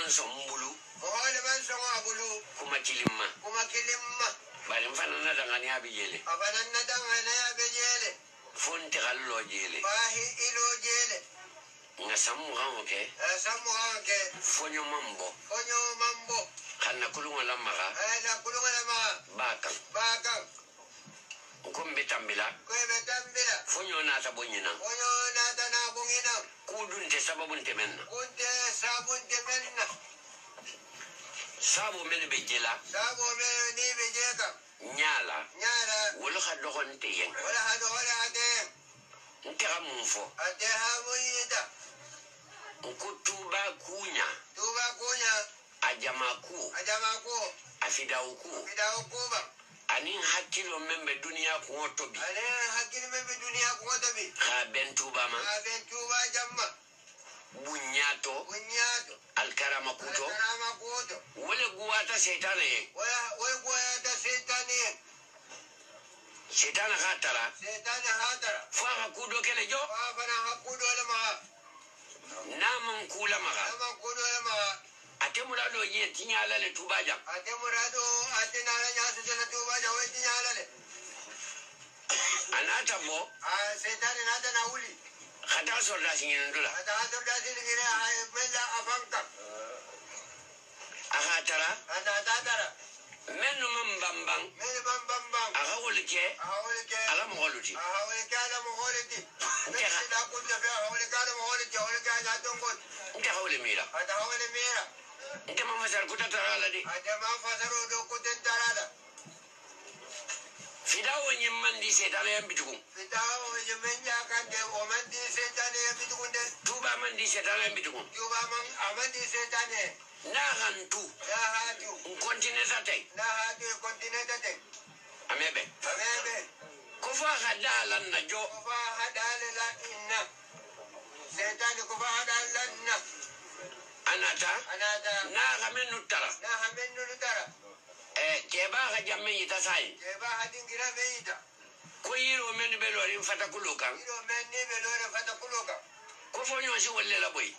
man son bulu mohole man son abulu kuma kilimma bari mfana na dangani abijele abanan na dangani abijele fonte kallo jele bahi ilo jele nga samu hanke fonyo mambo kana kulunga la maga baka ukombe tambila fonyo na ta bonyina kudunte sababun temenna sabo men be jela nyala wala hado honte yen ntera mumfo nkutuba kunya ajamaku afidauku anin hakilo membe dunia kuotobi ha bentuba ma bunyato alkarama kuto wale guwata setane setana hatara fa kudo kele jo naman kula maga atemurado ye tinyala le tubaja atemurado atenala nyasu tena tubaja we tinyala le anata mo setani nata na uli khata solda singindula khata solda singire mela afanka ahatara anatara menu mambambang aha wolike ala mogoluti nte hawle mira nte mafasar kutatarala di fidawo nyimmandi setana yambitukum tuba mandi setana yambitukum nahantu kontinenta amebe kufa hadalan najo setani kufa hadalan na anata na hamenu tara keba hajamme yita sai keba hadingira meita ko yiro men belori fatakuluka ko fonyo si wolle la boy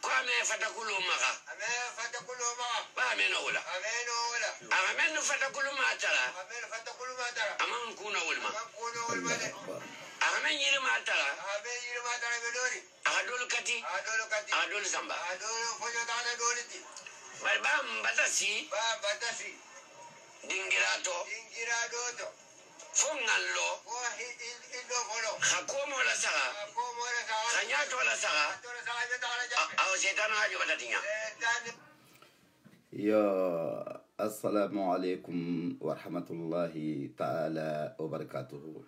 ko ame fatakulo maga ba ameno wala ameno fatakulu matara amon kuna wolma amen yiri matara belori adol kati adol zamba fonyo dana doliti bam batasi dingirato fongallo hakomo la saga kanyato la saga aw setan hajo batatinya ya assalamu alaikum wa rahmatullahi ta'ala wa barakatuh.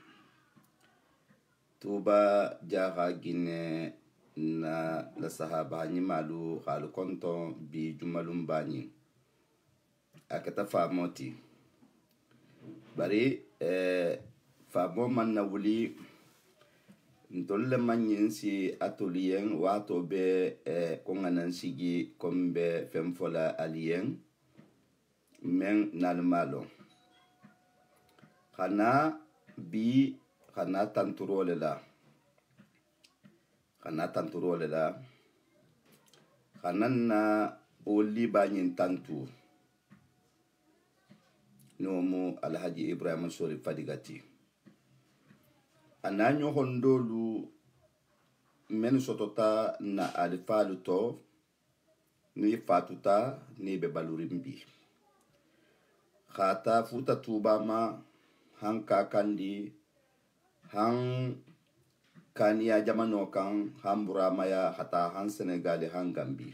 Tuba jaha gine na la sahaba ni malu halu konton bi jumalum bani akata famoti bari famo man na wuli ntolle manyin si atolien wato be ko nganan sigi kombe femfola alien men nalmalo kana bi kana tanturole la kananna oli banyin tantu nomu alhaji ibrahim sori fadigati ananyo hondolu men sotota na alifalu to ni fatuta ni be balurimbi khata futa tubama hanka kandi han kaniya jamano kan hambura maya hata han senegal han gambi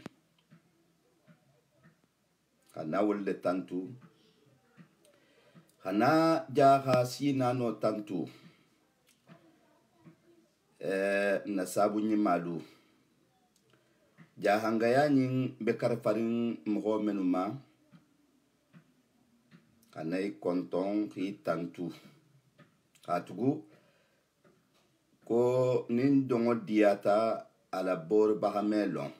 kana wolle tantu hana jaha sina no tantu na sabu ni malu jahanga yanin bekar farin mo menuma kanai konton ki tantu katugu ko nin dongo diata ala bor bahamelon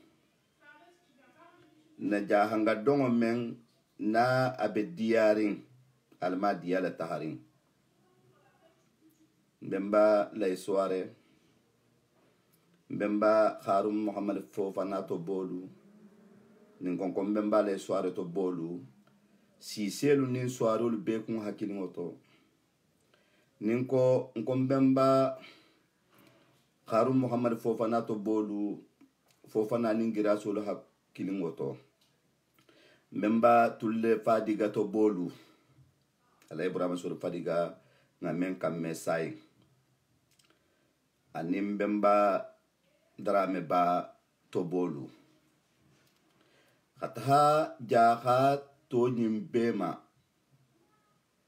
na jahanga dongo men na abediarin alma diala taharin bemba lay soare bemba kharum muhammad fofana to bodu nin konkon bemba le soare to bolu si selu nin soarol be kun hakilingoto nin ko nkon bemba Haru Muhammad Fofana to bolu Fofana nin girasolo hakilingoto memba tulle fadiga to bolu ala Ibrahima sur fadiga na men kam mesai anim bemba drame ba to bolu kataha jaha to nimbema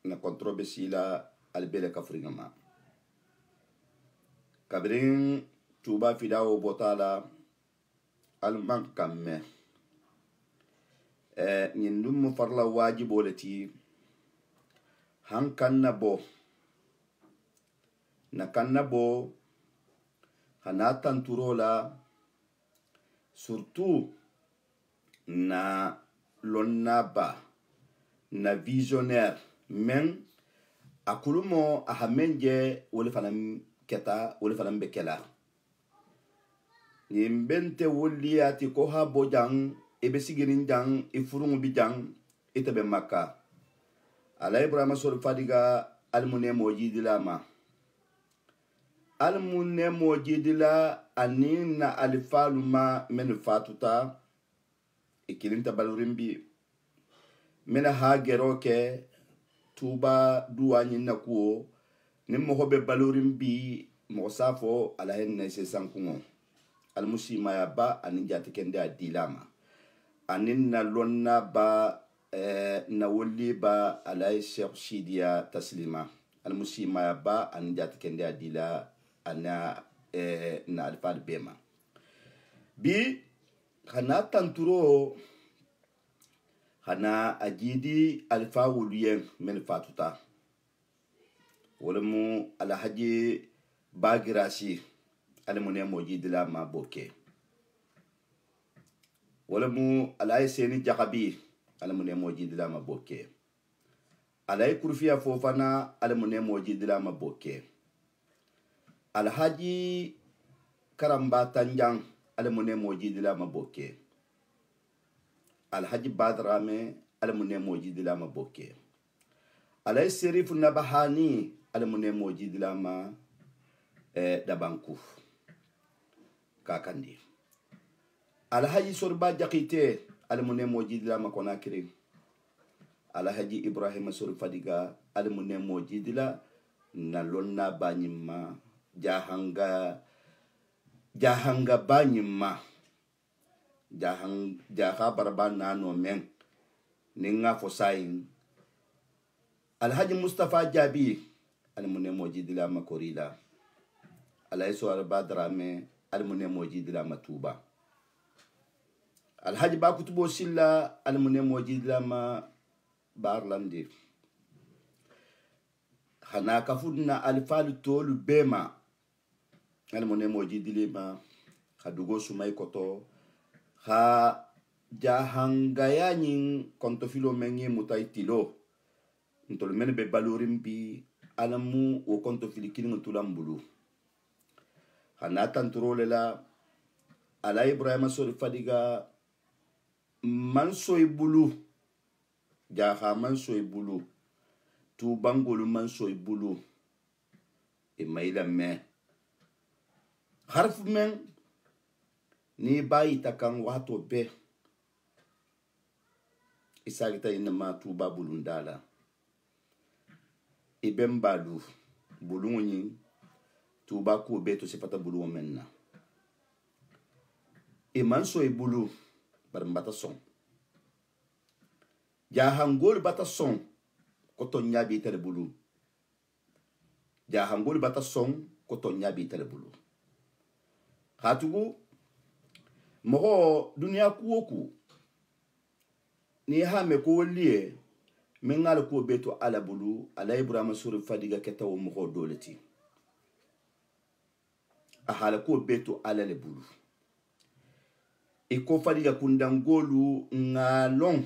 na kontroversi la albele kafringama kabrin tuba fidao botala alman kamme nyindum mu farla wajibo leti hankan na kannabo hanatan turola surtout na lonnaba na visionnaire men akulumo ahamenje wole fanam keta wole fanam bekela nimbente woliati ko ha bojang ebe sigirin jang ifurungu bijang itabe makka ala Ibrahima sol fadiga almune mojidilama almunne mojidila anina alifaluma men fatuta ikilinta balurimbi mena ha geroke tuba duwani na kuo nimmo hobe balurimbi mo safo ala henne se sankungo almusima ya ba aninjati kende adilama aninna lonna ba na woli ba ala Sheikh Sidia Taslima almusima ya ba aninjati kende adila ana na alfal bema bi kana tanturo hana ajidi alfa wulien men fatuta wolemu alhaji bagirasi alemune mojidi la maboke wolemu alay seni jakabi alemune mojidi la maboke alay kurfiya fofana alemune mojidi la maboke alhaji karamba tanjang alemune mojidi la maboke alhaji badrame alemune mojidi la maboke alay serifu nabahani alemune mojidi la ma dabanku kakandi alhaji sorba jakite alemune mojidi la ma konakiri alhaji Ibrahima sur fadiga alemune mojidi la na lonna banyima jahanga banyima jaha barba nano men ninga fosain alhaji Mustafa Jabi almune mojidi la makorila alayso arba drame almune mojidi la matuba alhaji bakutubo silla almune mojidi la ma barlandi hana kafudna alfalu tolu bema almune mojidi lima hadugo sumay koto ha jahangayanyin kontofilo mengi mutaitilo ntol men be balorimbi alamu o kontofili kilin tulambulu hana tanturole la ala Ibrahima sol fadiga mansoy bulu jaha mansoy bulu tu bangolu mansoy bulu e mayla me harfu men ni bayi takan wato be isagita inama tuba bulundala ibem balu bulunyi tuba ko be to sifata bulu menna e manso e bulu bar mbata son jahangol bata son ko to nyabi tere bulu jahangol bata son ko to nyabi tere bulu hatugu moho dunia kuoku ni hame ko wolie mengal ko beto ala bulu ala Ibrahima sur fadiga keta wo moho doleti ahala ko beto ala le bulu e ko fadiga kundangolu ngalong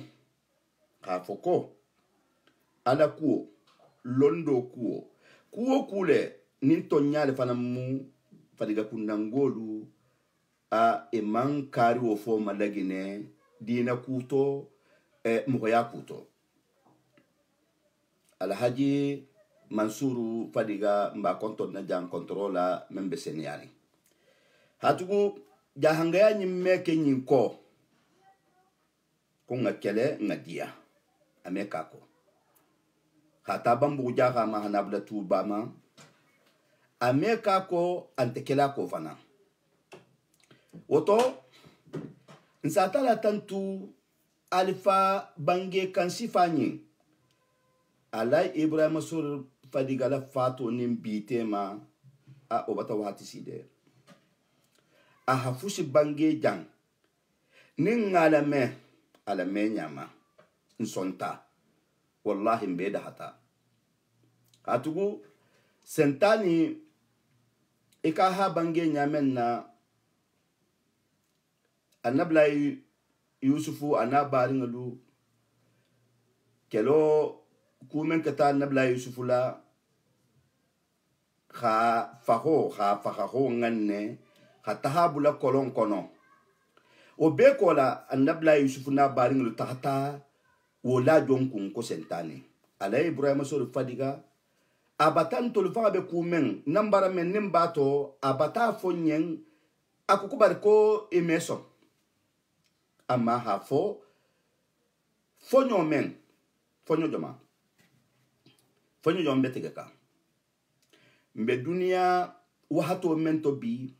ka foko ala kuo londo kuo kule ninto nyale fanamu fadiga kundangolu a eman kari wo fo malagine dina kuto mɔgɔya kuto alhaji mansuru fadiga mba konton na jang kontrola membe seniari hatugu jahangaya nyimme ke nyinko ko ngakele ngadia ameka ko hata bambu jaga ma hanabla tubama ameka ko antekela ko fana woto nsatala tantu alfa bange kansifanyi alai ibrahim sur fadigala fato nim bitema a obata wati side a hafushi bange jang nin alame nyama nsonta wallahi mbeda hata atugu sentani ikaha bange nyamen na anabla yusufu anabarin lu kelo kumen kata anabla yusufu la kha faho nganne hatahabula kolon kono obe kola anabla yusufu na barin lu tahta wola jonkun ko sentani ala ibrahim so fadiga abatan to fa be kumen nambara men nimbato abata fonyen akukubar ko emeso ama ha fonyo men fonyo joma fonyo jombe tegeka mbe dunia wahato mento bi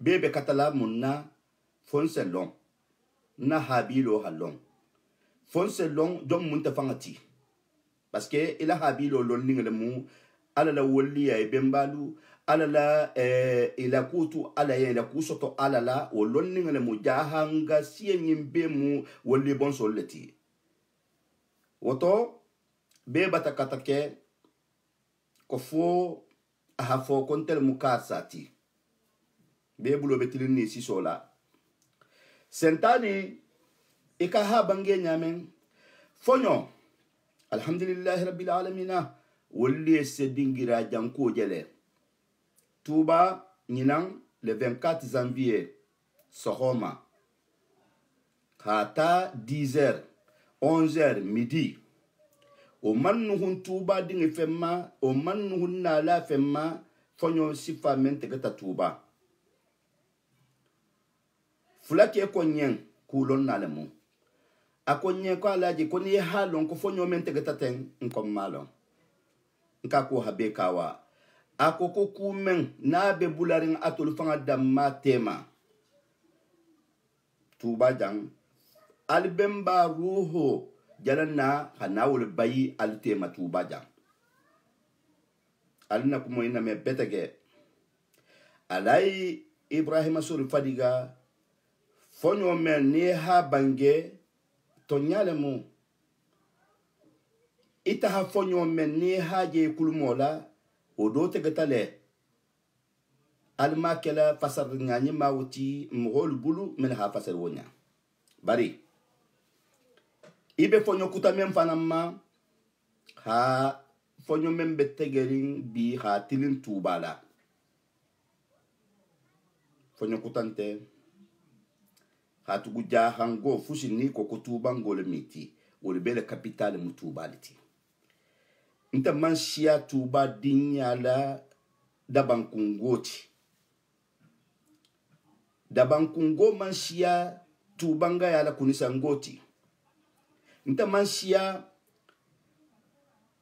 bebe katala munna fonselon na habilo halon fonselon jom munta fangati parce que ila habilo lon ningle mu ala la wolli ay bembalu ala la ila kutu ala ya ila kusoto ala la wolon ningle mu jahanga siyenyimbe mu wolli bon soleti woto be batakatake ko fo aha fo kontel mukasati be bulo betilin ni sisola sentani ikaha bange nyamen fonyo alhamdulillah rabbil alamin wolli sedingira janko jele Touba Ninan le 24 janvier Sohoma Kata 10h 11h midi o mannuhun Touba dingi femma o mannuhun nala femma fonyo sifa mente kata Touba fulake konyen kulon nalemu akonye ko alaji ko ni halon ko fonyo mente kata ten nkom malon nka ko habe kawa akoko kumen na be bularin atul fanga damma tema Touba jang albemba ruho jalanna hanawul bayi al tema Touba jang alna ko moyna me betege alai ibrahima sur fadiga fonyo men ni ha bange to nyalemu ita ha fonyo men ni ha je kulmola odo tegetale alma kela fasar ngani mawti mhol bulu men ha fasar wonya bari ibe fonyo kuta men fanamma ha fonyo men betegerin bi ha tilin tubala fonyo kutante ha tuguja hango fusini ko kutuba ngole miti wole bele capital mutubaliti nta manshia Touba dinyala dabankungo manshia Touba nga yala kunisa ngoti nta manshia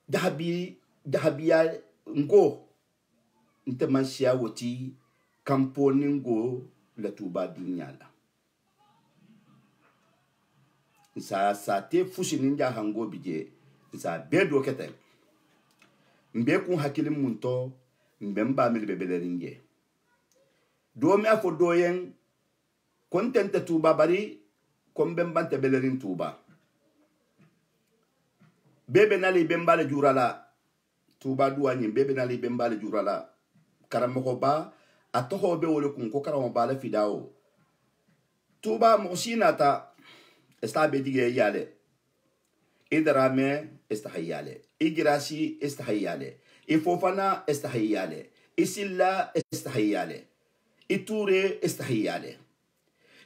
dahabia ngo nta manshia woti kamponi ngo la Touba dinyala sa te fusini nja hango bije sa bedo kete mbe kun hakili munto mbe mba mil bebeleringe do me afo doyen kontente Touba bari kombe mbante belerin Touba bebe nali bembale jurala Touba duwani bebe nali bembale jurala karamoko ba atoho be wole kun ko karamo bala fidao Touba mosinata estabe dige yale idrame estahiyale igrasi estahiyale ifofana estahiyale isilla estahiyale iture estahiyale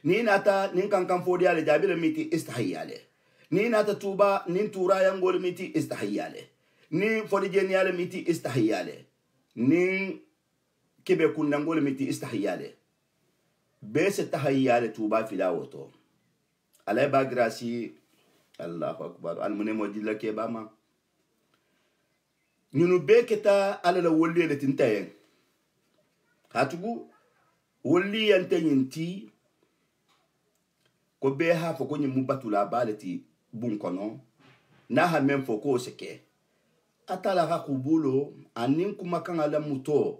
ni nata nin kan fodi ale jabire miti istahiyale ni nata tuba nin tura yangol miti istahiyale ni fodi jeniale miti istahiyale ni kebe kunangol miti istahiyale bese tahiyale tuba filawoto alay ba grasi Allahu akbar almune modilla ke bama ñunu beketa ala la wolli le tintayen hatugu wolli yante ñinti ko be ha fo ko ñimu batula baleti bun kono na ha men fo ko seke atala ha kubulo anin kuma kan ala muto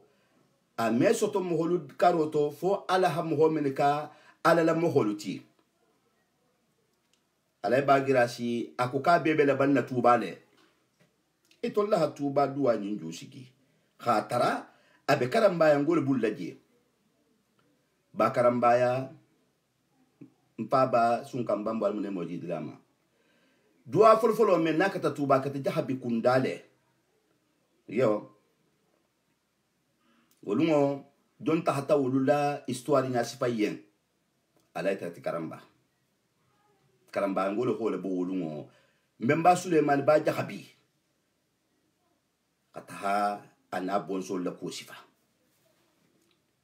a me soto moholu karoto fo ala ha mohomenka ala la moholuti alay bagirasi akuka bebe la banna tubale itolla ha tuba duwa nyinju sigi khatara abe karambaya ngol bullaje ba karambaya mpaba sunkan bambo almune moji drama duwa folfolo men nakata tuba kata jahabi kundale yo wolungo don tahta wulula histoire nya sifayen alay tati karamba ngolo hole bo wolungo mbemba Suleiman ba jahabi kataha ana bonso la ko sifa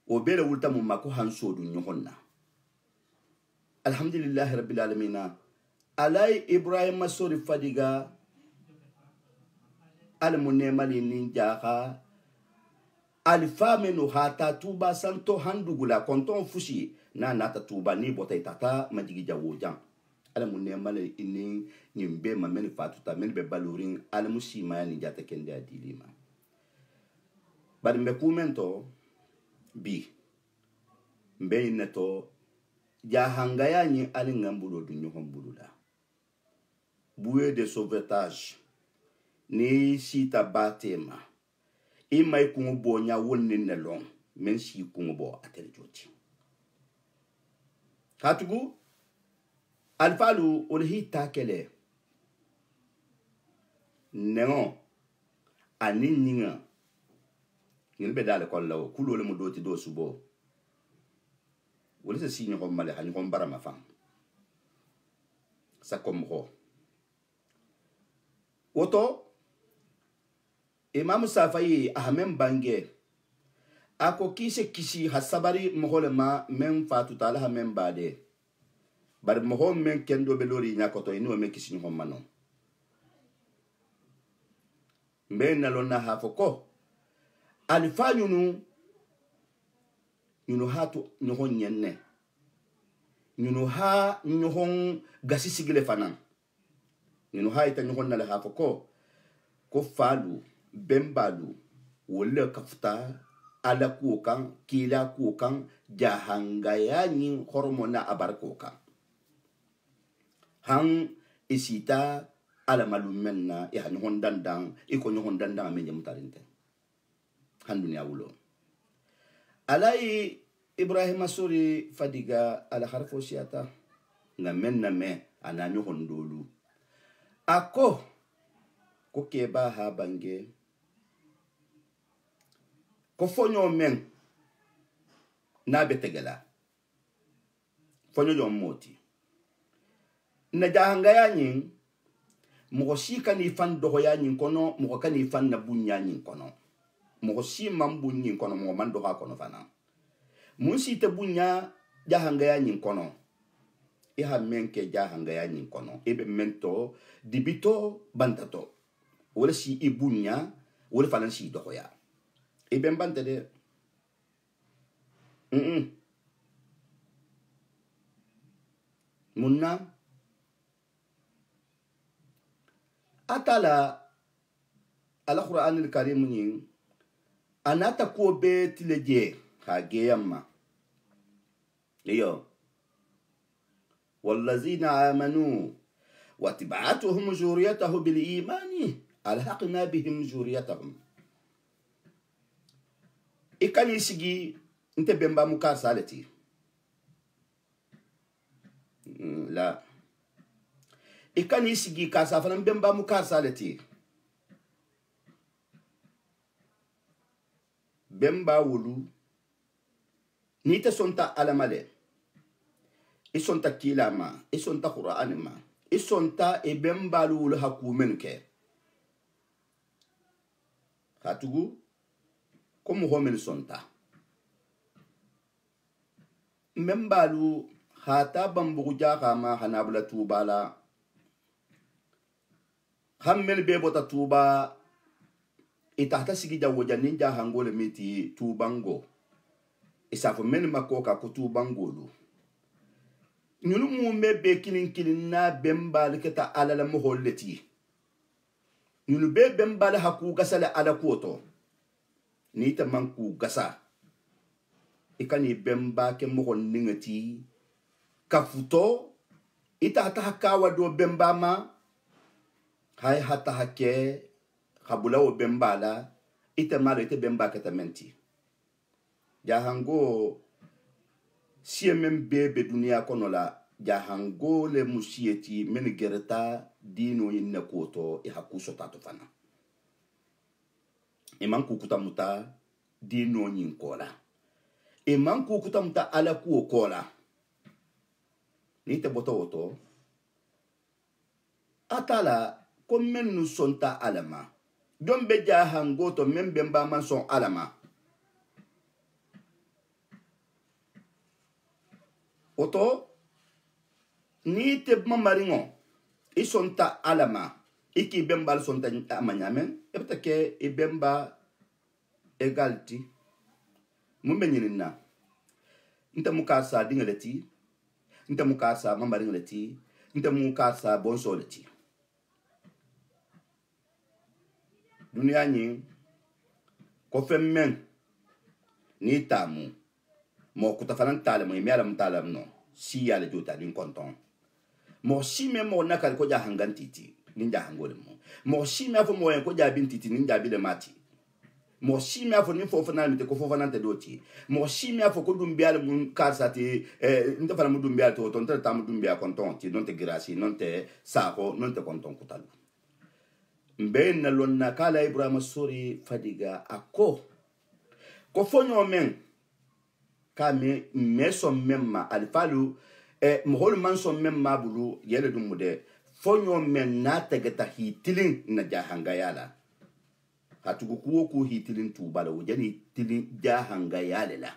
o bele wulta mum mako hanso du nyohonna alhamdulillah rabbil alamin alay Ibrahim Masori Fadiga al munemali ninjaha al famenu hata tuba santo handugula konton fushi na nata tuba ni botay tata majigi jawojan ala munemali ini nyimbe mameni fatuta men be balurin al musima ni jata kende adilima bari mbe kumento bi mbe neto jahangaya ni ali ngambulo du nyohombulula bouée de sauvetage ni sita batema imay kungo nya wonni nelon men si kungo bo atel joti hatugu alfalu ulhita kele nengo aninninga ngilbe dale kollaw kulole mu doti do subo wala sa sinyo ko male han ko barama fam sa kom ho woto Imam Safai ahamem bange ako kisi hasabari moholema men fatu tala hamem bade bar mohom men kendo belori nyakoto ino men kisi no mano men nalona hafoko alifanyu nu hatu nyohon nyenne nyunu ha nyohon gasi sigile fanan nyunu ha ita nyohon nala hafoko ko falu bembalu wole kafta ala kukan kila kukan jahangaya ni hormona abarkoka han isita ala malumenna ya nyohon dandang iko nyohon dandang men yamtarinte han dunia wulo alai Ibrahim Masori Fadiga ala harfo siata na men na me ananyo hondolu ako ko keba ha bange ko fonyo men na betegala fonyo jom moti na jahanga yanyin mo shika ni fan do yanyin kono mo ka ni fan na bunya nyin kono mo si mambu nyin kono mo man do ha kono fana munsi te bunya jahanga yanyin kono iha menke jahanga yanyin kono ebe mento dibito bantato wala si ibunya wala fana si do ya ebe mbante de munna atala al-Qur'an al-Karim yin anata ko be tileje hage yamma iyo wallazina amanu watiba'atuhum zuriyatuhum bil imani alhaqna bihim zuriyatuhum ikani sigi inte bemba muka salati la ikani sigi kasa fana bemba muka salati bemba wulu ni ta sonta alamale isonta kilama isonta qur'an ma isonta e bembalu le hakumen ke hatugu comme homen sonta membalu hata bambugu jama hanabla tubala hammel be bota tuba itata sigi jawo janin ja hangole miti tubango isafo men makoka ko tubangolu ñunu mu mebe kilin na bembal keta alala mo holleti ñunu be bembal haku gasala ala koto ni ta manku gasa ikani bemba ke mo ningati kafuto ita ta hakawa do bemba ma hay hata hake kabula o bembala ita mala ita bemba keta menti jahango siemem bebe dunia kono la jahango le musieti men gereta dino inna koto e hakuso tato fana e man kukuta muta dino nyin kola e man kukuta muta ala ku kola ni te boto oto atala ko men nu sonta alama don be jahango to men bemba man son alama oto ni te mamaringo isonta alama iki bemba sonta amanyamen ebta ke ibemba egalti mumbe nyinina nta mukasa dingaleti nta mukasa mamaringaleti nta mukasa bonsoleti dunia nyi ko femmen ni tamu mo kutafanan tale mo miala mtalam no si yale jota din konton mo si me mo nakal ko ja hangantiti ninja hangole mo si me afo mo en ko ja bintiti ninja bi de mati mo si me afo ni fo fana mi te ko fo fana te doti mo si me afo ko dum bial mun karsati nda fana mu dum bial to ton ta mu dum bial konton ti non te grasi non te sako non te konton kutalu mbe na lonna kala Ibrahima sori fadiga ako ko fonyo men kame meso memma alfalu mohol manso memma bulu yele dum mude fonyo men na tegeta hitilin na jahanga yala hatugu kuwo ku hitilin tubala wajani tilin jahanga yala la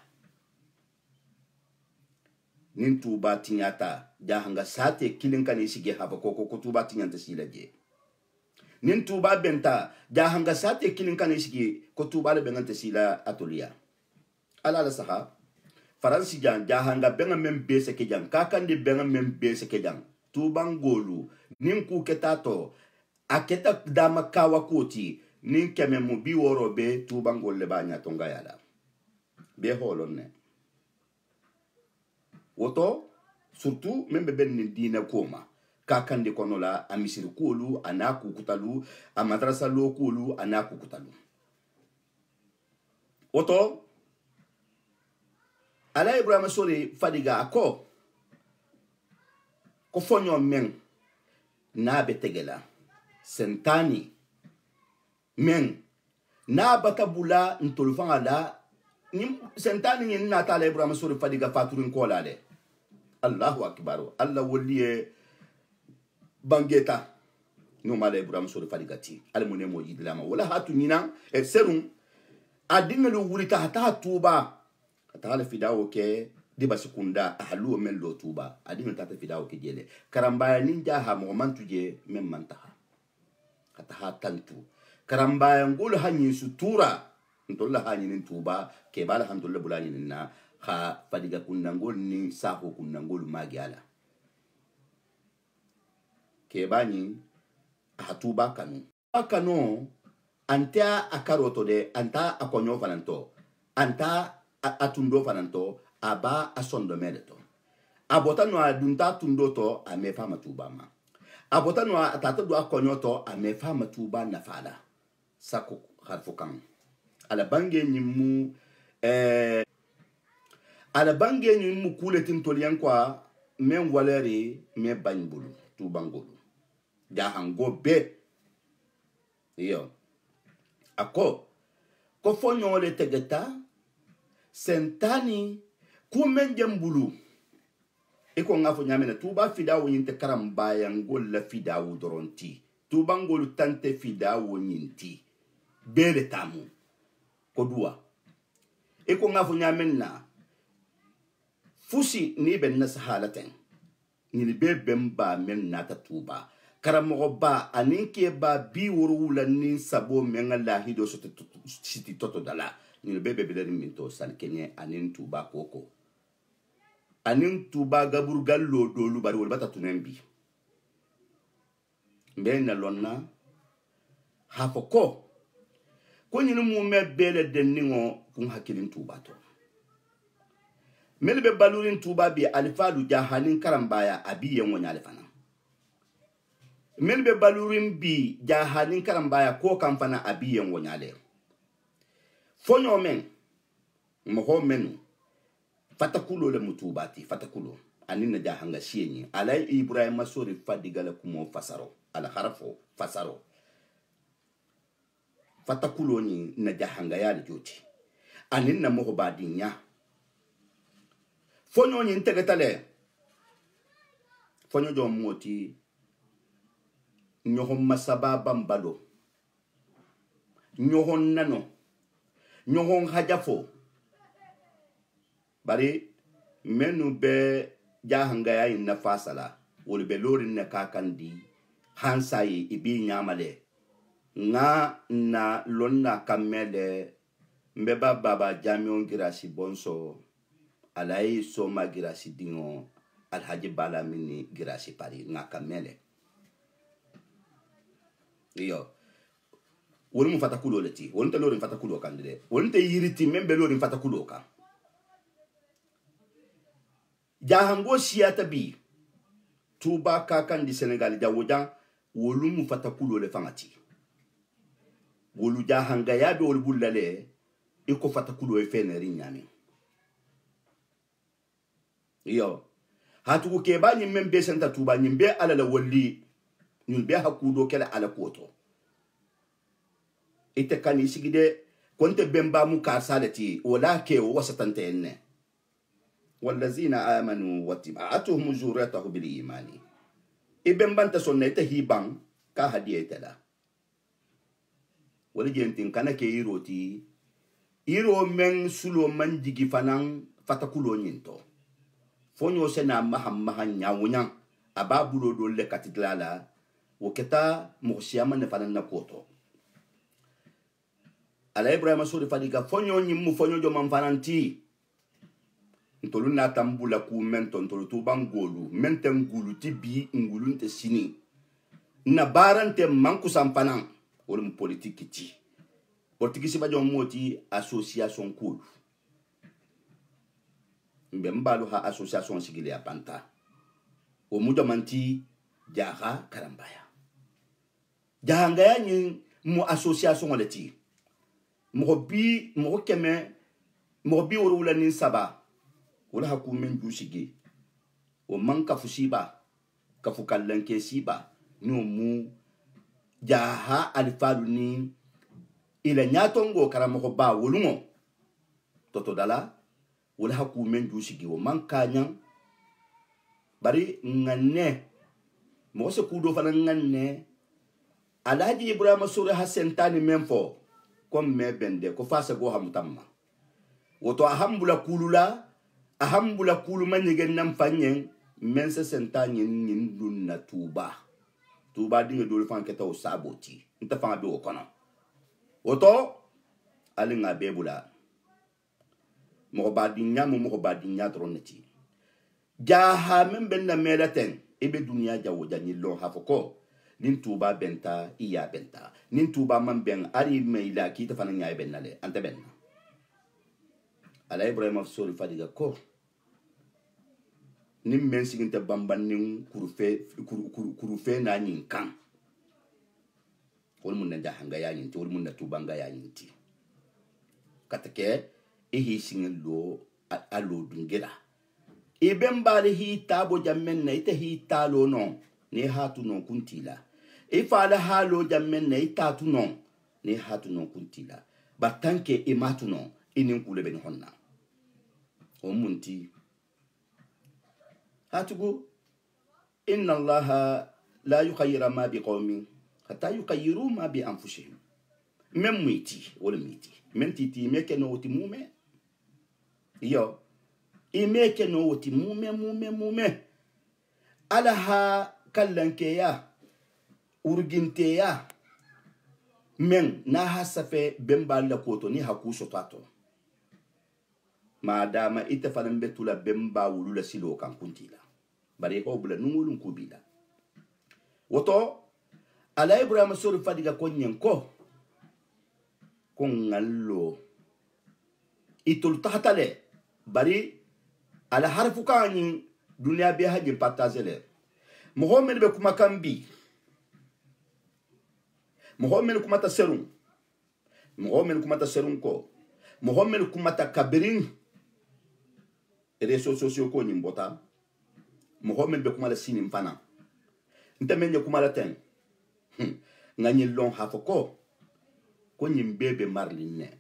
nin tuba tinyata jahanga sate kilin kan isige haba ko tuba tinyanta silaje nin tuba benta jahanga sate kilin kan isige ko tuba le benganta sila atolia ala la saha faransi jan jahanga benga mem bese ke jan kakandi benga mem bese ke jan tubangolu nin ku ketato aketa dama kawa koti nin keme mu bi woro be tubangol le banya tonga yala be holonne woto surtout membe ben ni dina koma kakandi kono la amisir kulu anaku kutalu amadrasa lo kulu anaku kutalu woto ala Ibrahima sori fadiga ako ko fonyo men na betegela sentani men na batabula ntolfanga la ni sentani ni na ta ala Ibrahima sori fadiga faturin ko la de Allahu akbar Allah woliye bangeta no mala Ibrahima sori fadiga ti al munemo yidlama wala hatu nina e serum adinga lu wulita hata tuba atala fidawo ke diba sekunda ahlu men lo tuba adina tata fidawo ke jele karambaya ninja ha mo mantuje men mantaha kata ha tantu karambaya ngul hanyi sutura ntolla hanyi nin tuba ke bala hamdulillah bulani ninna ha fadiga kunna ngol ni saho kunna ngol magiala ke bani hatuba kanu anta akaroto de anta akonyo fananto anta atundo fananto aba asondo medeto abota no adunta tundo to amefa matubama abota no atata do akonyo to amefa matuba na fala sako harfukan ala bange nyimu ala bange nyimu kuletin tolian kwa men waleri me banbulu tubangulu jahango be yo ako ko fonyo le tegeta sentani kumen jambulu iko ngafo nyamena tuba fidawo yinte karambaya ngolla fidawo doronti tuba ngolu tante fidawo nyinti bele tamu kodua iko ngafo nyamena fusi ni ben nasahalaten ni bebem ba men nata tuba karamogo ba aninke ba bi wurula ni sabo menga lahido soto siti toto dala ni bebe bele minto san kenye anin tuba koko anin tuba gabur gallo dolu bari wol bata tunembi mbena lonna hafoko ko nyinu mu me bele denningo kun hakilin tuba to melbe balurin tuba bi alifalu jahanin karambaya abiyen wonya alifana melbe balurin bi jahanin karambaya ko kamfana abiyen wonya ale fonyo men mo menu fatakulo le mutubati fatakulo anina jahanga shienyi alai ibrahim masori fadigala kumo fasaro ala harfo fasaro fatakulo ni na jahanga yali joti anina mo badinya fonyo ni ntegetale fonyo do moti nyohon masaba bambalo nyohon nano nyohon hajafo bari menu be jahanga ya inna fasala wol be lorin na kakandi hansayi ibi nyamale nga na lonna kamele mbeba baba jamion girasi bonso alai soma girasi dingo alhaji bala mini girasi pari nga kamele iyo wol mu fatakulo leti wol nte lorin fatakulo kandide wol nte yiriti membe lorin fatakulo ka jahango siyata bi tuba kakan di Senegal jawoja wolu mu fatakulo le fangati wolu jahanga ya be wol bullale iko fatakulo e feneri nyami iyo hatu ke ba nyim membe senta tuba nyimbe ala la wolli nyimbe hakudo kala ala koto ite kan isigide konte bemba mu karsalati wala ke wasatante enne والذين آمنوا واتبعتهم ذريته بالإيمان إبن بنت سنة هيبان كهدية لا ولجنتين كان كيروتي إيرو من سلو من جيجي فنان فتكولو نينتو فونيو سنا مهم نياونيا أبابولو دول كاتدلالا وكتا مغسياما نفنان نكوتو على إبراهيم سوري فديكا فونيو نيمو فونيو جو منفنانتي ntolu na tambula ku mento ntolu to bangolu menten ngulu ti bi ngulu nte sini na barante manku sampanan wolum politique ti politique ba jom moti association kulu mbe mbalu ha association sigile ya panta o mudo manti jaha karambaya jahanga ya ni mu association waleti mo keme mo bi wala ni saba wala hakumen jusigi o man kafu siba kafu kallanke siba no mu jaha alifalu ni ila nyatongo karamo ba wolungo toto dala wala hakumen jusigi o man kanya bari nganne mo se kudo fana nganne alhaji ibrahim sura hasentani memfo kom me bende ko fasa go hamutamma woto ahambula kulula ahambula kulu manyigen nam fanyen mense sentanye nin dunna tuba dinga dole fan keta o saboti nta fan be o kono oto alinga bebula mo badinya troneti jaha men benna melaten ebe dunya jawo janyi lo hafoko nin tuba benta iya benta nin tuba man ben ari meila ki ta fananya bennale anta benna ala ibrahim sori fadiga ko nim men siginte bamban nin kurufe na nyin kan wol mun na jahanga ya nyin wol mun na tubanga ya nyin ti katake ehi singin lo alo dungela iben bale hi tabo jamen na ite hi talo no ne hatu no kuntila ifala halo jamen na itatu no ne hatu no kuntila batanke imatu no inin kule ben honna o munti hatugo inna allaha la yukhayyiru ma biqawmin hatta yukhayyiru ma bi anfusihim même muiti wala miti même titi meke no woti mume yo imeke no woti mume alaha kallankeya urginteya men na hasafe bemba la koto ni hakuso tato madama ite fanan betula bemba wulula silo kan kuntila bare ko bula nungulun kubila woto ala ibrahim suru fadiga konyen ko ngallo itul tahtale bari ala harfu kani dunia be haji patazele muhammad be kuma kambi muhammad kuma taserun ko muhammad kuma takabirin réseaux sociaux ko nyimbota muhammad be kuma la sinim fana ntemenye kuma la ten ngani lon hafoko ko nyimbebe marline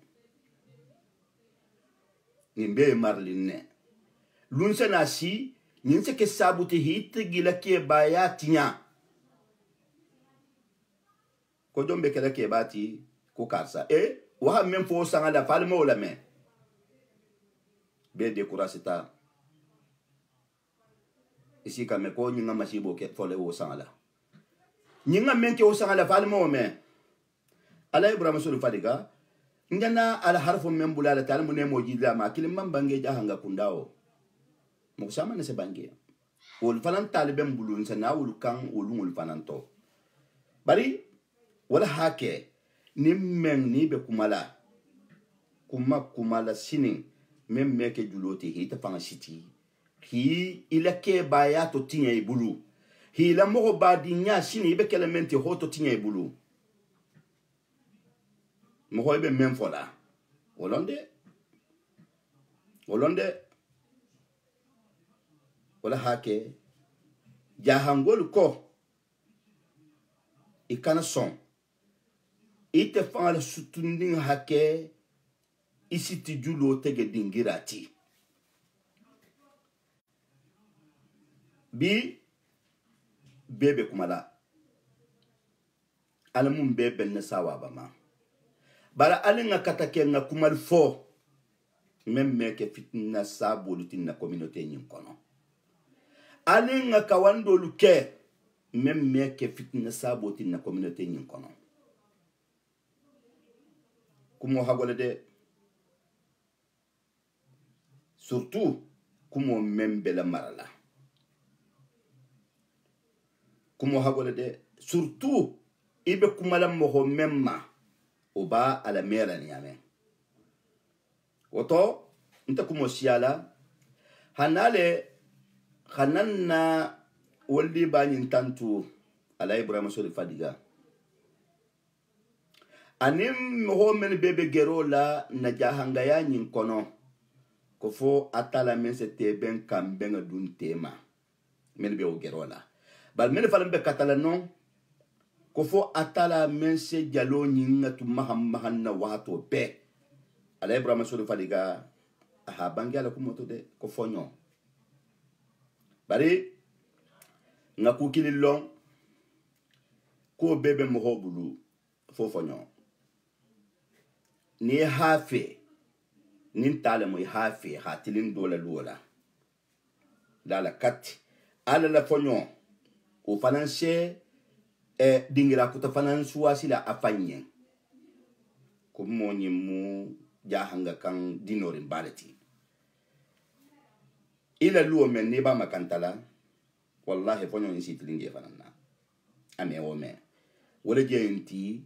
lunse na si nyinse ke sabuti hit gila ke baya tinya ko jombe kala ke bati ko karsa wa même fo sanga la falma wala me be de kurasita isi kame ko nyinga masibo ke fole wo sanga la nyinga men ke wo sanga la falma o me ala ibrahim sulu fadiga ngana ala harfu men bulala tal mun mo jida ma kilim man bange jahanga kundao mo sama ne se bange wol fanan talibem bulun sa na wol kan wolul fanan to bari wala hake nimmen ni be kumala sinin men meke juloti hita fanga siti hi ilake baya to tinya ibulu hi la mo badinya sini be kelementi hoto tinya ibulu mo hoybe men fola wolonde wala hake jahangol ko ikana son ite fanga sutundin hake isiti julo tege dingirati bi bebe kumala alamun bebe na sawa bama bara alinga katake nga kumal fo memme ke fitna sabulutin na communauté nyin kono alinga kawando luke memme ke fitna sabulutin na communauté nyin kono kumo hagole de surtout kumo membe la marala kumo hagole de surtout ibe kumala moho memma oba ala mera ni amen woto nta kumo siala hananna woldi banyin tantu ala ibrahim sori fadiga anim ho men bebe gerola na jahanga ya nyin kono ko fo atala men se teben kambenga dun tema men be o gerola bal men falam be katala non ko fo atala men se jalo nyinga tu mahan na wato be ala ibrahim sori fadiga aha bangala ko moto de ko fonyo bari nga kukililong ko bebe mo hobulu fo fonyo ni hafe nin tale mo hafe hatilin dola lola dala kat ala la fonyo o financer dingira ko to financer wasila afanye ko mo nyimu jahanga kan dinorin balati ila luo men ni ba makantala wallahi fonyo ni sitilinge fanana ame o me wala jenti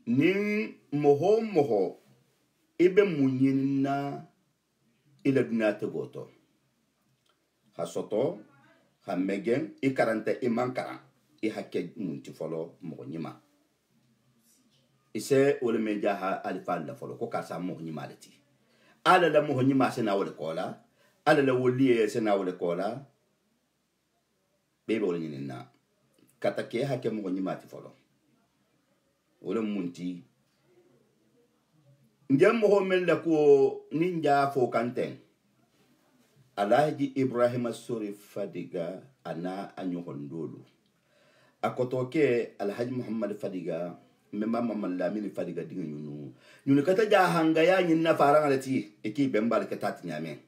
nin moho ibe munyina ila dunate goto hasoto hamegen ikarante imankara i hakke munti folo mo nyima ise wala me jaha alfa la folo ko kasa mo nyima leti ala la mo nyima sena wala kola ala la woliye sena wala kola bebe wala nyina katake hakke mo nyima ti folo wala munti njam mo mel la ko ninja fo kanten Alhaji Ibrahima Sori Fadiga ana anyuhondolo akotoke Alhaji Muhammad Fadiga memba Mama Lamine Fadiga dinga nyunu kata jahanga ya nyinna faranga lati eki bembal ketati nyame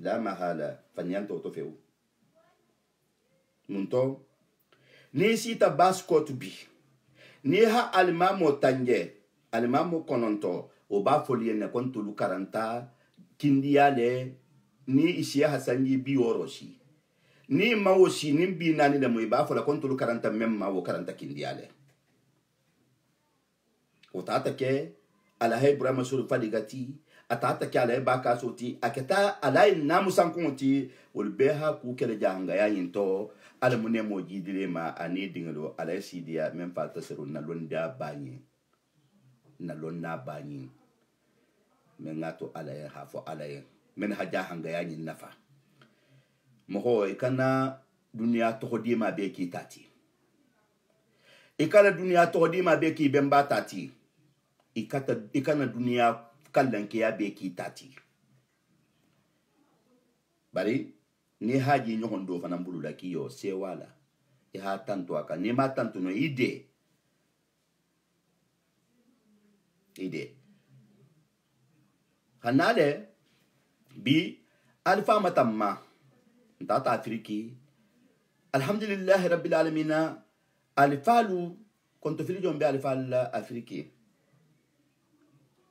la mahala fanyanto to feu munto ni sita basko to bi ni ha almamo tanje almamo kononto o ba folie ne kontulu karanta kindiale ni isiya hasanji bi oroshi ni mawoshi ni bi nani da moy ba fola kontulu karanta memma wo karanta kindiale o tata ke ala hay Ibrahima Sori Fadigati atata ke ala baka soti aketa ala namu sankonti wol beha ku kele janga ya yinto ala munne mo jidire ma ani dingalo ala sidia mem falta seru na londa bani na lonna bani men ngato ala ya hafo ala ya men haja hanga ya nyin nafa moho ikana dunia to hodima be ki tati ikana dunia to hodima be ki bemba tati ikana dunia kallan ke ya be ki tati bari ni haji nyohondo fana mbulula kiyo se wala ha tanto aka ni ma tanto no ide hanale bi alfa matamma ntata afriki alhamdulillah rabbil alamin alfalu konto fili jombe alfal afriki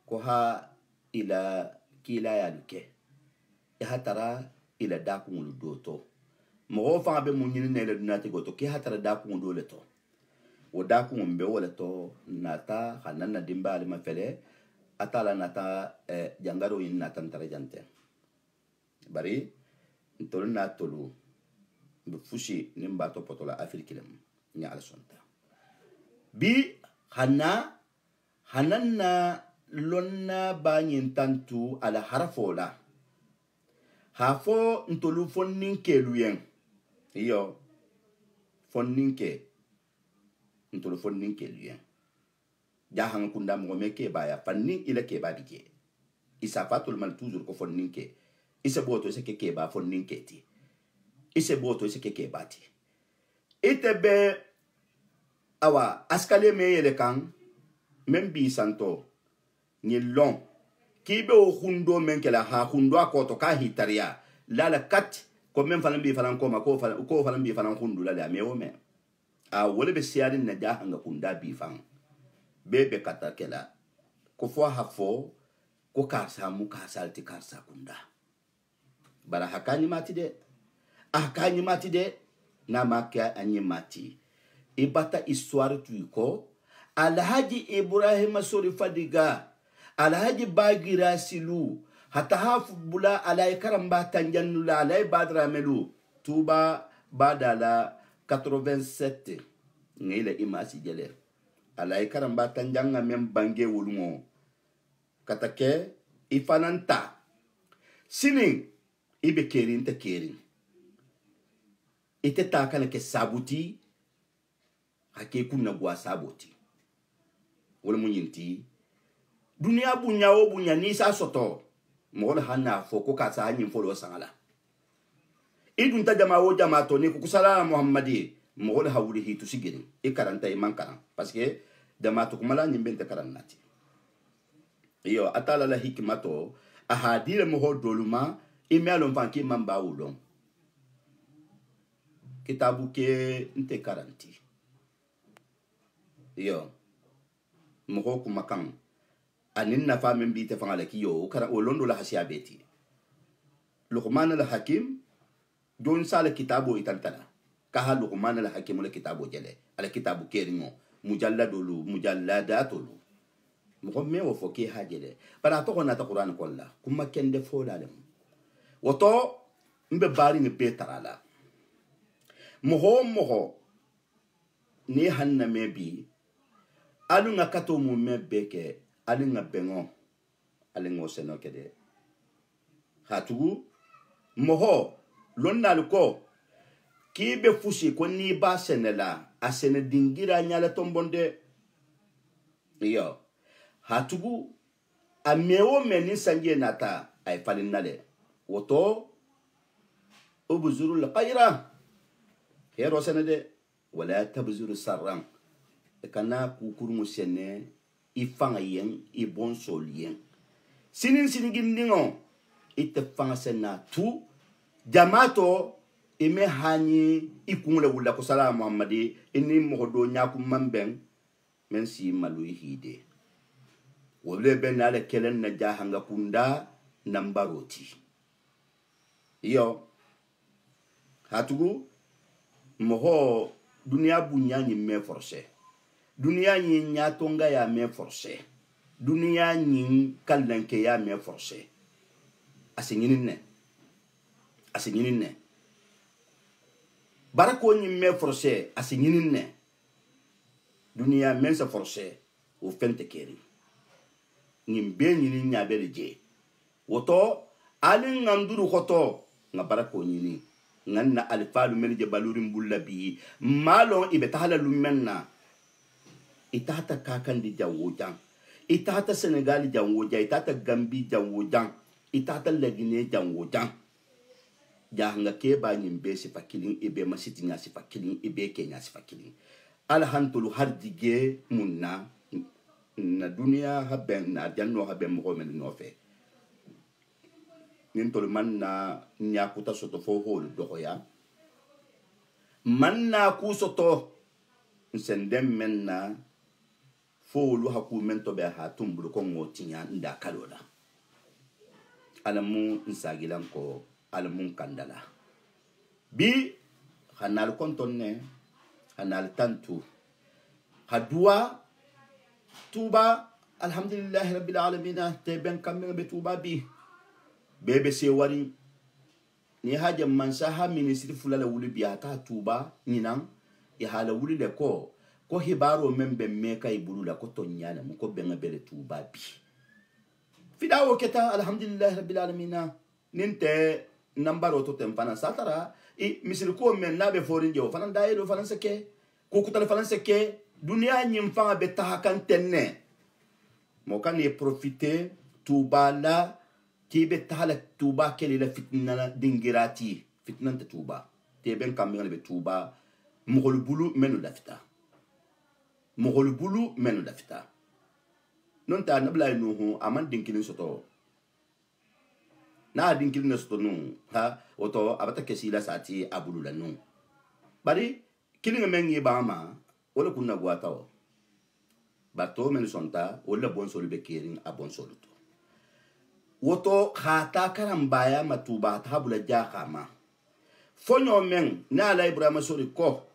ko ha ila kila yaluke ya hatara ila dakungulu doto mo fa be munyin ne le dunati goto ki hatara dakungulu le to o dakungumbe wala to nata hanana dimba ali mafele atala nata jangaro yin nata ntarajante bari ntolu na tolu be fushi nimba to potola afrikilam nya ala sonta bi hananna lonna banyin tantu ala harafola hafo ntolu fonninke luyen iyo fonninke ntolu fonninke luyen jahan kunda mo meke baya fanni ile ke ba bije isa fatul mal toujours ko fonninke isa boto se ke ba fonninke ti isa boto se ke ba ti itebe awa askale me yele kan membi santo ni long kibe o hundo men kala ha hundo akoto ka hitaria la kat ko men falan bi falan ko ma ko falan bi falan hundo la me o me a wole be siari na ja hanga kunda bi fan bebe kata kala ko fo ha fo ko ka sa mu ka salti ka sa kunda bara hakani mati de na makya anyi mati ibata histoire tu ko Alhaji Ibrahima Sori Fadiga Alhaji Bagira Silu hatahafu bula alay karamba tanjanula alay badra melu tuba badala 87 ngile imasi jele alay karamba tanjanga mem bange wulungo katake ifananta sini ibe kerin te kerin ite takana ke sabuti hake kunna gwa sabuti wala munyinti dunia bunya o bunya ni sa soto mo hana fo ko ka sa nyin fo lo sangala idun ta jama o jama to ni ku sala muhammadi mo hawri hitu sigiri e karanta e mankana parce que jama to kumala nyin bente karannati iyo atala la hikmato ahadire mo doluma imelo mfanki mamba ulon kitabu ke nte karanti iyo mo ko makan anin na fa men bi te fangala ki yo kara o londo la hasiya beti Luqman al Hakim don sala kitabo itantana ka ha Luqman al Hakim le kitabo jele ala kitabu keringo mujalladatulu mo ko me wo foki hajele bara to ko na ta Qur'an kolla kuma kende fo dalem woto mbe bari ni betarala moho ni hanna mebi alu nga kato mu mebeke alu nga bengo alu ngo seno kede hatugu moho lonna luko kibe fushi ko ni ba senela asene dingira nyala tombonde iyo hatugu amewo meni sanje nata ay falin nale woto ubzuru alkhayra hero sanade wala tabzuru sarran kana kukurmu sene ifanga yen ibon sol yen sinin sinigindingo itafanga sena tu jamato ime hani ikungle wula ko sala muhammadi inni mohodo nyakum mamben men si malu hide wole ben ala kelen na jahanga kunda nambaroti yo hatugu moho dunia bunya ni me forcé dunia ni nyatonga ya me forcé dunia ni kallanke ya me forcé asinyinne barako ni me forcé asinyinne dunia men sa forcé o fente keri ni be ni nyabele je woto alin nganduru khoto nga barako ni nganna alfalu melje balurin bullabi malo ibetahala lumenna itata kakandi jawojang itata senegal jawojang itata gambi jawojang itata legine jawojang jahanga ke ba nyimbe sifakilin ibe masiti nya sifakilin ibe kenya sifakilin alhantul hardige munna na dunia haben na janno haben mo men no fe nintol manna nyakuta soto fo hol doya manna ku soto sendem menna fo lu haku mento be ha tumbul ko ngotinya nda kalola alamu nsagilan ko alamun kandala bi hanal kontonne hanal tantu hadua tuba alhamdulillah rabbil alamin teben kamme be tuba bi bebe se wari ni haja mansaha ministri fulala wuli biya ta tuba ninan ya hala wuli de ko hibaro membe meka ibulula ko tonyana mu ko benga bele tuba bi fidawo keta alhamdulillah rabbil alamin ninte nambaro to tempana satara i misir ko men nabe forin jo fanan dairo fanan seke ko kutal fanan seke dunia nyim fanga be tahakan tenne mo kan e profiter tuba la tibe tahala tuba kele la fitna dingirati fitna tuba teben kambe be tuba mogol bulu menu lafta non ta nabla nuhu aman dinkilin soto na dinkilin soto nu ha oto abata kesila sati abulu la nu bari kilin mengi bama wala kunna gwatawo bato men sonta wala bon solo be kerin abon solo to woto khata karambaya matuba tabula jakama fonyo men na la ibrahima sori ko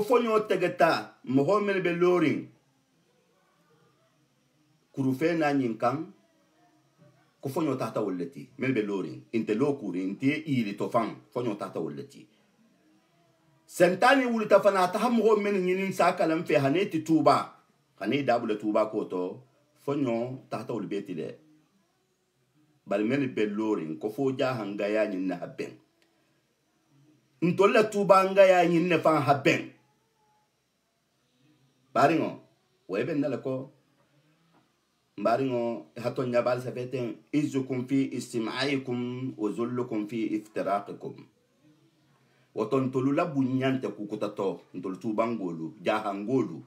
fonyo tegeta mohammed be loring kurufe na nyinkan ko fonyo tata wolleti mel be loring inte lokuri inte ili to fam fonyo tata wolleti sentani wulita fana ta mohammed nyinin sakalam fe haneti tuba hani dabula tuba ko to fonyo tata wolbeti le bal mel be loring ko fo jahanga ya nyin na haben ntolla tuba nga ya nyin ne fa haben baringo webe nala ko baringo hato nyabal sabeten izukum fi istimaikum wa zullukum fi iftiraqikum waton tolula bunyante kukutato ntol tuba ngolu jahangolu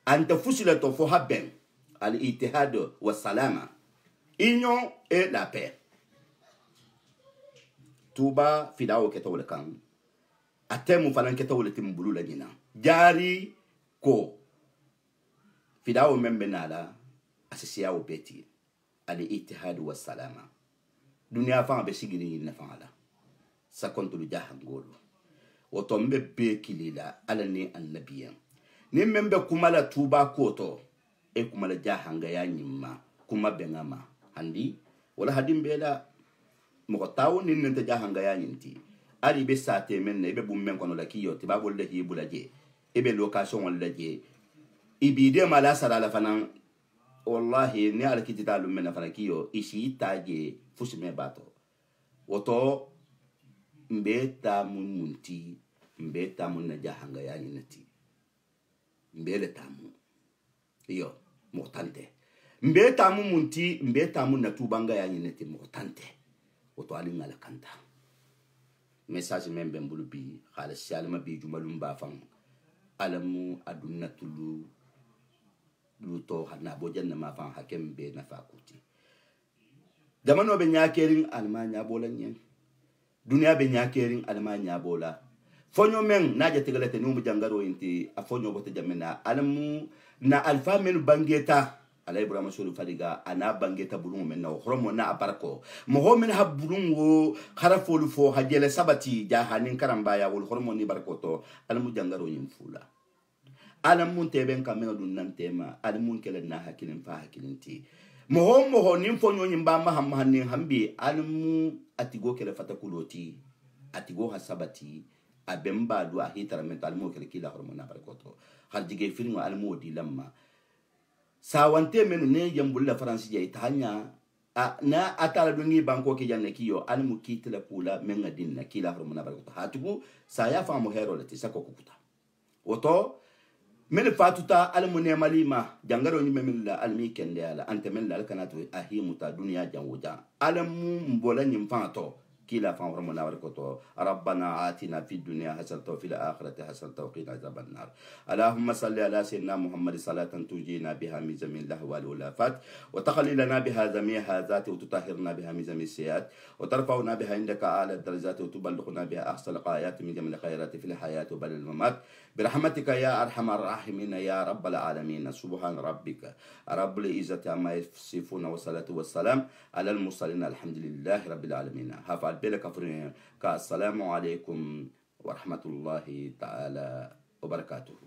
anta fusila to fo haben al ittihad wa salama union et la paix tuba fidawo keto wala kan atemu fanan keto wala timbulu la nyina jari ko fidawo membe nala asisiya o beti ali ittihad wa salama dunia fa be sigiri na fa ala sakontu jahangolu wotombe be kilila ala ni annabiyan ni membe kumala tuba koto e kumala jahanga ya nyimma kuma bengama handi wala hadim bela mo taw ni nente jahanga ya nyinti ari be sate men ne be bum men kono la kiyo ti babol de hibulaje e be location wala je ibide mala sara la fanan wallahi ni ala kititalu men fana kiyo isi taje fusime bato woto mbeta munti mbeta mun na jahanga ya nyinti mbele tamu iyo motante mbeta munti mbeta mun na tubanga ya nyinti motante woto ali ngala kanta message men ben bulu bi khala salma bi jumalum ba fam alamu adunna tulu luto hana bo janna ma fan hakem be na fakuti jamano be nyakerin almanya bolan yen dunia be nyakerin almanya bola fonyo men naja tegalete no mu jangaro inti afonyo bote jamena alamu na alfa men bangeta ala ibrahim sulu fadiga ana bangeta bulungu men na horomo na abarko mo men ha bulungu harafolu fo hajele sabati jahanin karamba ya wol horomo ni barkoto alamu jangaro yimfula alamu teben kamena dun nan tema alamu kelen na hakilin fa hakilinti mo nim fonyo nyimba mahamma nin hambi alamu atigo kele fatakuloti atigo hasabati abemba do ahitara mental mo kele kila hormona barkoto harjige filmu almodi lamma sawante menu ne jambulla faransi je itanya na atala dungi banko ke janne kiyo almu kitla pula menga dinna kila hormona barkoto hatugo saya famu hero lati sako kukuta woto men fatuta almu ne malima jangaro ni memilla almi kende ala ante men la kanatu ahimuta dunya janwoja alamu mbola nyimfato كلا فهم ونباركته ربنا آتنا في الدنيا حسنة وفي الآخرة حسنة وقنا عذاب النار اللهم صل على سيدنا محمد صلاة تنجينا بها من جميع الأهوال والآفات وتخلي لنا بها جميع هذات وتطهرنا بها من جميع السيئات وترفعنا بها عندك أعلى الدرجات وتبلغنا بها أحسن الغايات من جميع الخيرات في الحياة وبعد الممات برحمتك يا أرحم الراحمين يا رب العالمين سبحان ربك رب العزة عما يصفون والصلاة والسلام على المرسلين الحمد لله رب العالمين هفعل بلك أفرين السلام عليكم ورحمة الله تعالى وبركاته.